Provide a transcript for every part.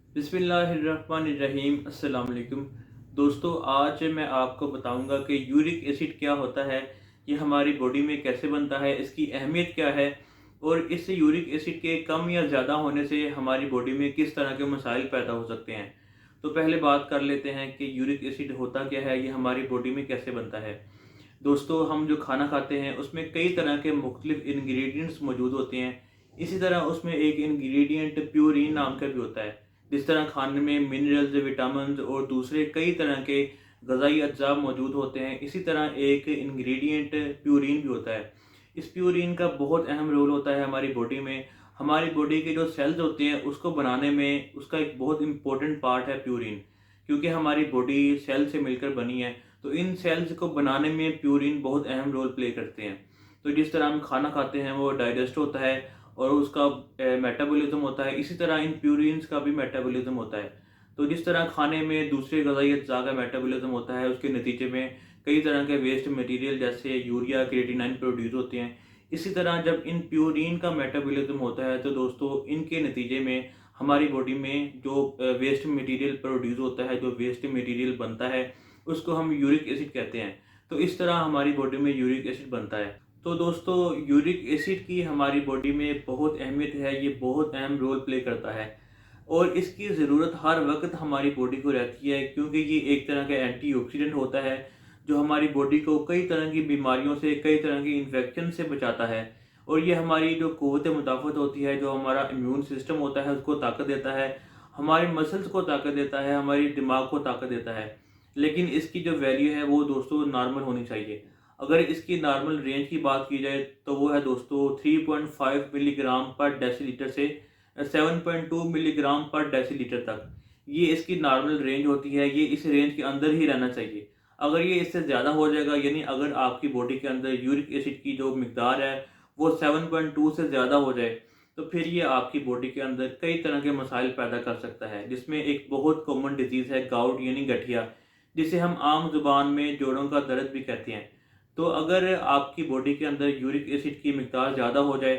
बिस्मिल्लाहिर्रहमानिर्रहीम अस्सलाम वालेकुम। दोस्तों, आज मैं आपको बताऊंगा कि यूरिक एसिड क्या होता है, ये हमारी बॉडी में कैसे बनता है, इसकी अहमियत क्या है और इस यूरिक एसिड के कम या ज़्यादा होने से हमारी बॉडी में किस तरह के मसाइल पैदा हो सकते हैं। तो पहले बात कर लेते हैं कि यूरिक एसिड होता क्या है, ये हमारी बॉडी में कैसे बनता है। दोस्तों, हम जो खाना खाते हैं उसमें कई तरह के मुख्तलिफ इंग्रेडिएंट्स मौजूद होते हैं। इसी तरह उसमें एक इंग्रेडिएंट प्यूरिन नाम का भी होता है। जिस तरह खाने में मिनरल्स, विटामिन और दूसरे कई तरह के ग़िज़ाई अज्जा मौजूद होते हैं, इसी तरह एक इंग्रेडिएंट प्यूरिन भी होता है। इस प्यूरिन का बहुत अहम रोल होता है हमारी बॉडी में। हमारी बॉडी के जो सेल्स होते हैं उसको बनाने में उसका एक बहुत इंपॉर्टेंट पार्ट है प्यूरिन। क्योंकि हमारी बॉडी सेल से मिलकर बनी है, तो इन सेल्स को बनाने में प्यूरिन बहुत अहम रोल प्ले करते हैं। तो जिस तरह हम खाना खाते हैं वो डाइजेस्ट होता है और उसका मेटाबॉलिज्म होता है, इसी तरह इन प्यूरिन्स का भी मेटाबॉलिज्म होता है। तो जिस तरह खाने में दूसरे ग़िज़ाई अज्जा का मेटाबॉलिज्म होता है, उसके नतीजे में कई तरह के वेस्ट मटेरियल जैसे यूरिया, क्रिएटिनिन प्रोड्यूस होते हैं। इसी तरह जब इन प्यूरिन का मेटाबॉलिज्म होता है तो दोस्तों इनके नतीजे में हमारी बॉडी में जो वेस्ट मटेरियल प्रोड्यूस होता है, जो वेस्ट मटेरियल बनता है, उसको हम यूरिक एसिड कहते हैं। तो इस तरह हमारी बॉडी में यूरिक एसिड बनता है। तो दोस्तों, यूरिक एसिड की हमारी बॉडी में बहुत अहमियत है, ये बहुत अहम रोल प्ले करता है और इसकी ज़रूरत हर वक्त हमारी बॉडी को रहती है, क्योंकि ये एक तरह का एंटीऑक्सीडेंट होता है जो हमारी बॉडी को कई तरह की बीमारियों से, कई तरह की इन्फेक्शन से बचाता है। और ये हमारी जो क़ुव्वत मुदाफ़त होती है, जो हमारा इम्यून सिस्टम होता है, उसको ताकत देता है, हमारे मसल्स को ताकत देता है, हमारी दिमाग को ताकत देता है। लेकिन इसकी जो वैल्यू है वो दोस्तों नॉर्मल होनी चाहिए। अगर इसकी नॉर्मल रेंज की बात की जाए तो वो है दोस्तों 3.5 मिलीग्राम पर डेसीलीटर से 7.2 मिलीग्राम पर डेसीलीटर तक। ये इसकी नॉर्मल रेंज होती है, ये इस रेंज के अंदर ही रहना चाहिए। अगर ये इससे ज़्यादा हो जाएगा, यानी अगर आपकी बॉडी के अंदर यूरिक एसिड की जो मिकदार है वो 7.2 से ज़्यादा हो जाए, तो फिर ये आपकी बॉडी के अंदर कई तरह के मसाइल पैदा कर सकता है, जिसमें एक बहुत कॉमन डिजीज़ है गाउट यानी गठिया, जिसे हम आम ज़ुबान में जोड़ों का दर्द भी कहते हैं। तो अगर आपकी बॉडी के अंदर यूरिक एसिड की मिकदार ज़्यादा हो जाए,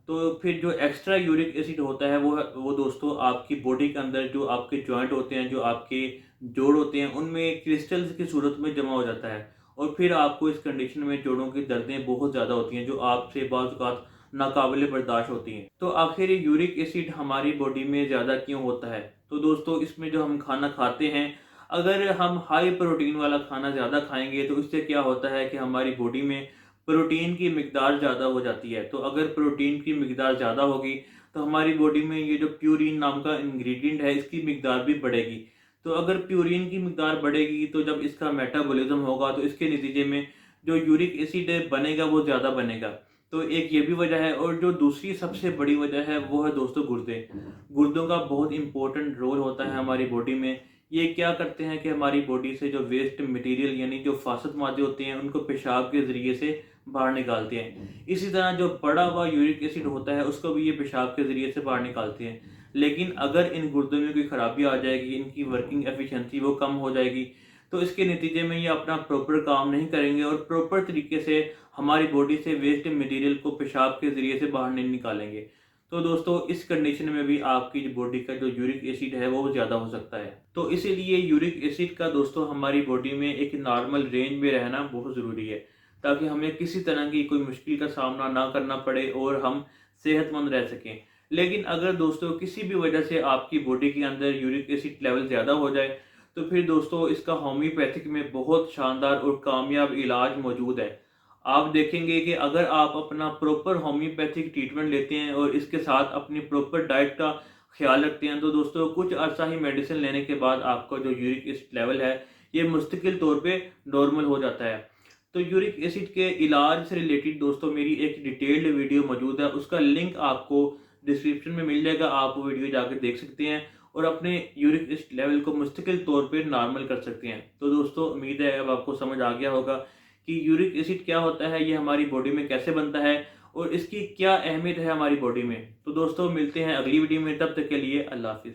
तो फिर जो एक्स्ट्रा यूरिक एसिड होता है वो दोस्तों आपकी बॉडी के अंदर जो आपके जॉइंट होते हैं, जो आपके जोड़ होते हैं, उनमें क्रिस्टल्स की सूरत में जमा हो जाता है और फिर आपको इस कंडीशन में जोड़ों की दर्दें बहुत ज़्यादा होती हैं, जो आपसे बाज़ औक़ात नाकाबिले बर्दाश्त होती हैं। तो आखिर ये यूरिक एसिड हमारी बॉडी में ज़्यादा क्यों होता है? तो दोस्तों, इसमें जो हम खाना खाते हैं, अगर हम हाई प्रोटीन वाला खाना ज़्यादा खाएँगे तो इससे क्या होता है कि हमारी बॉडी में प्रोटीन की मिकदार ज़्यादा हो जाती है। तो अगर प्रोटीन की मिकदार ज़्यादा होगी तो हमारी बॉडी में ये जो प्यूरिन नाम का इंग्रेडिएंट है, इसकी मिकदार भी बढ़ेगी। तो अगर प्यूरिन की मिकदार बढ़ेगी तो जब इसका मेटाबॉलिज्म होगा तो इसके नतीजे में जो यूरिक एसिड बनेगा वो ज़्यादा बनेगा। तो एक ये भी वजह है और जो दूसरी सबसे बड़ी वजह है वो है दोस्तों गुर्दे। गुर्दों का बहुत इंपॉर्टेंट रोल होता है हमारी बॉडी में। ये क्या करते हैं कि हमारी बॉडी से जो वेस्ट मटेरियल यानी जो फासद मादे होते हैं उनको पेशाब के ज़रिए से बाहर निकालते हैं। इसी तरह जो बढ़ा हुआ यूरिक एसिड होता है उसको भी ये पेशाब के ज़रिए से बाहर निकालते हैं। लेकिन अगर इन गुर्दों में कोई ख़राबी आ जाएगी, इनकी वर्किंग एफिशिएंसी वो कम हो जाएगी, तो इसके नतीजे में ये अपना प्रॉपर काम नहीं करेंगे और प्रॉपर तरीके से हमारी बॉडी से वेस्ट मटेरियल को पेशाब के ज़रिए से बाहर नहीं निकालेंगे। तो दोस्तों, इस कंडीशन में भी आपकी जो बॉडी का जो यूरिक एसिड है वो ज़्यादा हो सकता है। तो इसीलिए यूरिक एसिड का दोस्तों हमारी बॉडी में एक नॉर्मल रेंज में रहना बहुत ज़रूरी है, ताकि हमें किसी तरह की कोई मुश्किल का सामना ना करना पड़े और हम सेहतमंद रह सकें। लेकिन अगर दोस्तों किसी भी वजह से आपकी बॉडी के अंदर यूरिक एसिड लेवल ज़्यादा हो जाए, तो फिर दोस्तों इसका होम्योपैथिक में बहुत शानदार और कामयाब इलाज मौजूद है। आप देखेंगे कि अगर आप अपना प्रॉपर होम्योपैथिक ट्रीटमेंट लेते हैं और इसके साथ अपनी प्रॉपर डाइट का ख्याल रखते हैं, तो दोस्तों कुछ अर्सा ही मेडिसिन लेने के बाद आपका जो यूरिक एसिड लेवल है ये मुस्तकिल तौर पे नॉर्मल हो जाता है। तो यूरिक एसिड के इलाज से रिलेटेड दोस्तों मेरी एक डिटेल्ड वीडियो मौजूद है, उसका लिंक आपको डिस्क्रिप्शन में मिल जाएगा। आप वो वीडियो जाकर देख सकते हैं और अपने यूरिक एसिड लेवल को मुस्तकिल तौर पे नॉर्मल कर सकते हैं। तो दोस्तों, उम्मीद है अब आपको समझ आ गया होगा कि यूरिक एसिड क्या होता है, ये हमारी बॉडी में कैसे बनता है और इसकी क्या अहमियत है हमारी बॉडी में। तो दोस्तों, मिलते हैं अगली वीडियो में, तब तक के लिए अल्लाह हाफ़िज़।